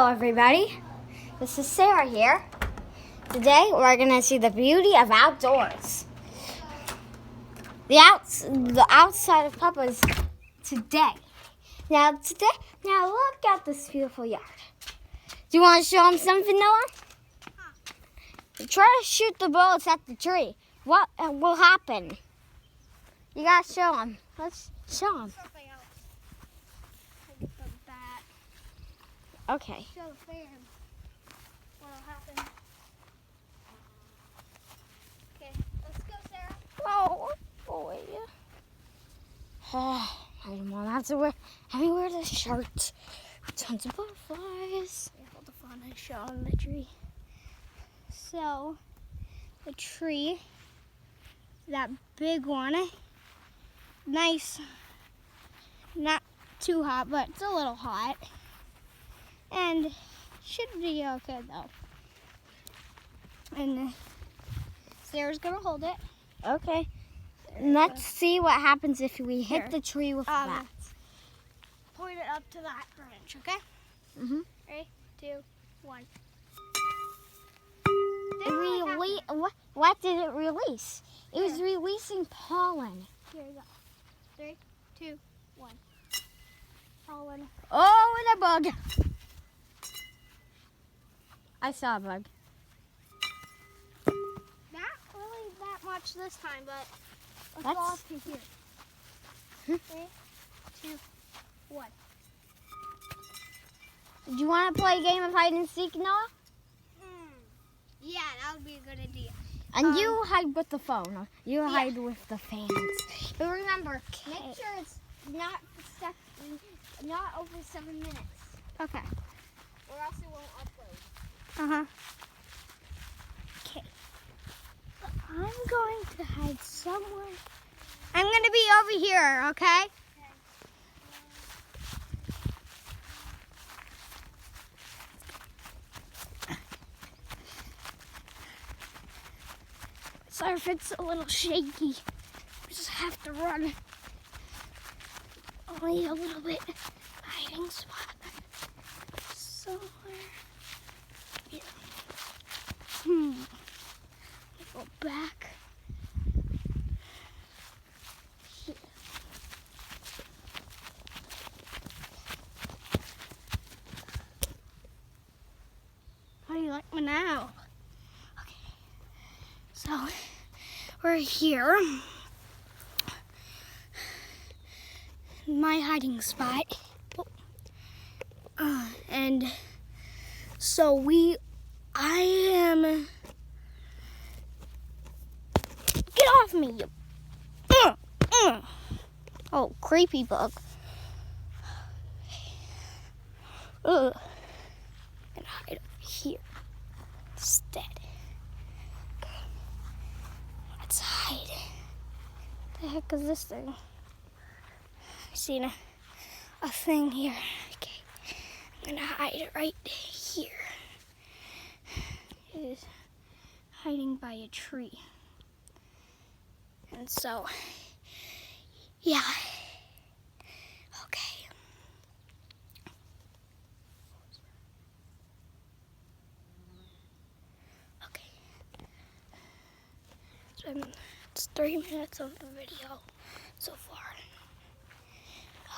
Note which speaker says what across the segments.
Speaker 1: Hello everybody, this is Sarah here. Today we're going to see the beauty of outdoors. The outside of Papa's today. Now look at this beautiful yard. Do you want to show him something, Noah? Try to shoot the bullets at the tree. What will happen? You got to show him. Let's show him.
Speaker 2: Something else. I get the bat.
Speaker 1: Okay.
Speaker 2: Show the fan. What'll happen? Okay, let's go, Sarah.
Speaker 1: Oh boy. I don't want to wear the shirt. Tons of butterflies.
Speaker 2: Hold the phone and show on the tree. So, the tree, that big one, nice, not too hot, but it's a little hot. And should be okay though. And Sarah's gonna hold it.
Speaker 1: Okay. Let's see what happens if we hit
Speaker 2: Here.
Speaker 1: the tree with that.
Speaker 2: Point it up to that branch, okay?
Speaker 1: Mm-hmm.
Speaker 2: 3, 2, 1.
Speaker 1: What did it release? It was releasing pollen.
Speaker 2: Here you go. 3, 2, 1. Pollen.
Speaker 1: Oh, and a bug. I saw a bug.
Speaker 2: Not really that much this time, but let's
Speaker 1: That's-
Speaker 2: go up to here. 3, 2, 1.
Speaker 1: Did you want to play a game of hide and seek, Noah?
Speaker 2: Yeah, that would be a good idea.
Speaker 1: And you hide with the phone. You hide with the fans. But remember, make sure it's not over 7 minutes,
Speaker 2: Okay.
Speaker 1: or else it won't upload.
Speaker 2: Uh-huh. Okay. I'm going to hide somewhere. I'm going to be over here, okay? Sorry if it's a little shaky. We just have to run. Only a little bit hiding spot. Somewhere. Yeah. Go back. Here. How do you like me now? Okay. So we're here. My hiding spot. And so I am. Get off me, you. Oh, creepy bug. Ugh. And hide over here instead. Let's hide. The heck is this thing? I seen a thing here. Okay. I'm gonna hide it right here. It is hiding by a tree. And so, yeah. Okay. Okay. So it's 3 minutes of the video so far.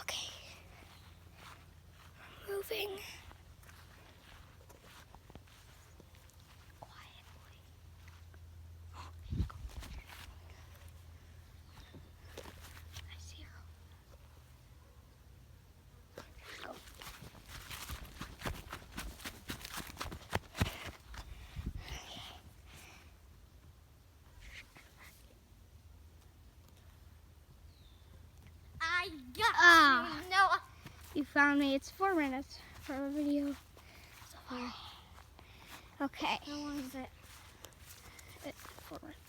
Speaker 2: Okay. We're moving. Quietly. I see her. Go.
Speaker 1: I got
Speaker 2: you.
Speaker 1: No.
Speaker 2: You found me. It's 4 minutes for a video so far. Okay.
Speaker 1: How long is it?
Speaker 2: It's 4 minutes.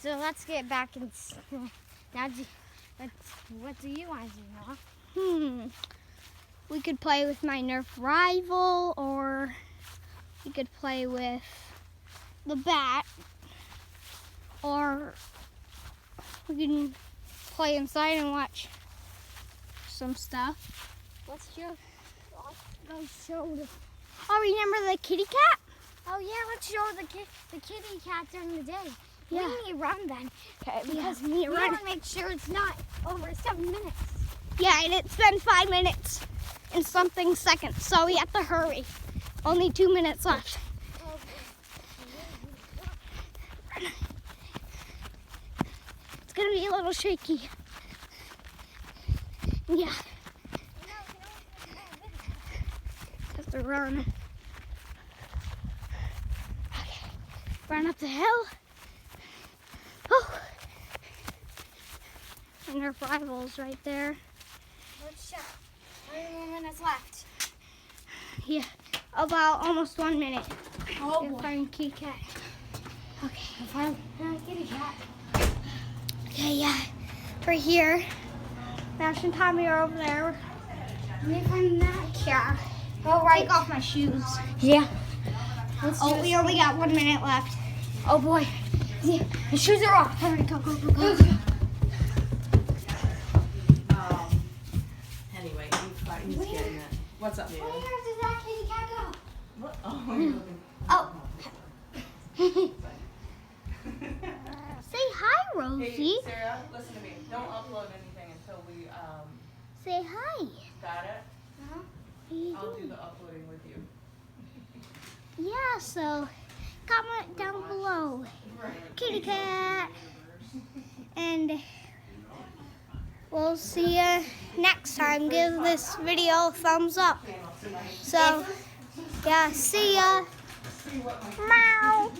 Speaker 1: So let's get back in. Now, what do you want to do, Noah?
Speaker 2: We could play with my Nerf rival, or we could play with the bat, or we can play inside and watch some stuff.
Speaker 1: What's your
Speaker 2: I'll show the. Oh, remember the kitty cat?
Speaker 1: Oh yeah, let's show the kitty cat during the day.
Speaker 2: Yeah.
Speaker 1: We need to run then.
Speaker 2: Okay, because
Speaker 1: We
Speaker 2: me run.
Speaker 1: want to make sure it's not over 7 minutes.
Speaker 2: Yeah, and it's been 5 minutes and something seconds, so we have to hurry. Only 2 minutes left. It's gonna be a little shaky. Yeah. Have to run. Okay. Run up the hill. Oh. And our rivals right there.
Speaker 1: Let's check. 3 more minutes left.
Speaker 2: Yeah. About almost 1 minute.
Speaker 1: Oh
Speaker 2: If
Speaker 1: boy.
Speaker 2: find kitty cat. Okay.
Speaker 1: If I find kitty cat.
Speaker 2: Okay, yeah. We're here. Nash and Tommy are over there.
Speaker 1: Let me find that.
Speaker 2: Yeah.
Speaker 1: Oh right.
Speaker 2: Take off my shoes.
Speaker 1: Yeah. Let's
Speaker 2: Oh,
Speaker 1: do
Speaker 2: we
Speaker 1: this.
Speaker 2: only got 1 minute left.
Speaker 1: Oh boy. Yeah. The shoes are off.
Speaker 2: All right, go, go, go, go.
Speaker 3: Anyway, he's getting it. What's up, Mia?
Speaker 1: Where did that kitty cat go?
Speaker 3: What? Oh, you're looking.
Speaker 1: Oh.
Speaker 2: Say hi, Rosie.
Speaker 3: Hey, Sarah, listen to me. Don't upload anything until we
Speaker 2: Say hi.
Speaker 3: got it.
Speaker 1: Uh-huh.
Speaker 3: I'll do the uploading with you.
Speaker 2: Yeah, so comment down below. Kitty cat. And we'll see you next time. Give this video a thumbs up. So, yeah, see ya. Meow.